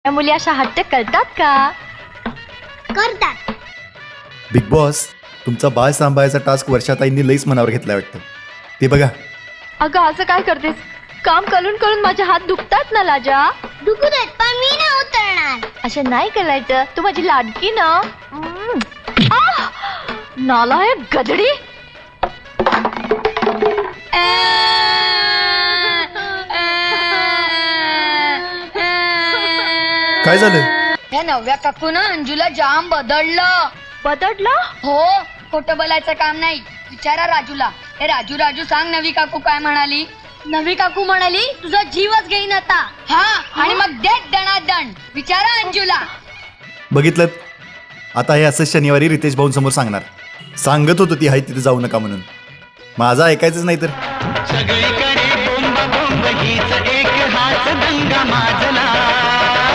त्या मुली अशा हट्ट करतात का? करतात. बिग बॉस, तुमचा बाळ सांभाळायचा टास्क वर्षाताईंनी लईच मनावर घेतला वाटतं. ते बघा. अगं असं काय करतेस? काम करून करून माझे हात दुखतात ना लाजा. दुखू देत पण मी नाही उतरणार. असं नाही करायचं, तू माझी लाडकी ना. आह! नालायक गधडी. काय झालं? या नव्या काकून अंजूला जाम बदललं. बदडलं? हो, खोटं बोलायचं काम नाही. विचारा राजूला. हे राजू राजू सांग नवी काकू काय म्हणाली? नवी काकू म्हणाली तुझा जीवच घेईन आता. हा, आणि मग देत दणादण. विचारा अंजूला. बघितलं, आता हे असं शनिवारी रितेश भाऊंसमोर सांगणार. सांगत होतो ती हाय तिथे जाऊ नका म्हणून. माझा ऐकायचंच नाही तर. सगळीकडे बोंब बोंब हीच एक हाच दंगा माजला.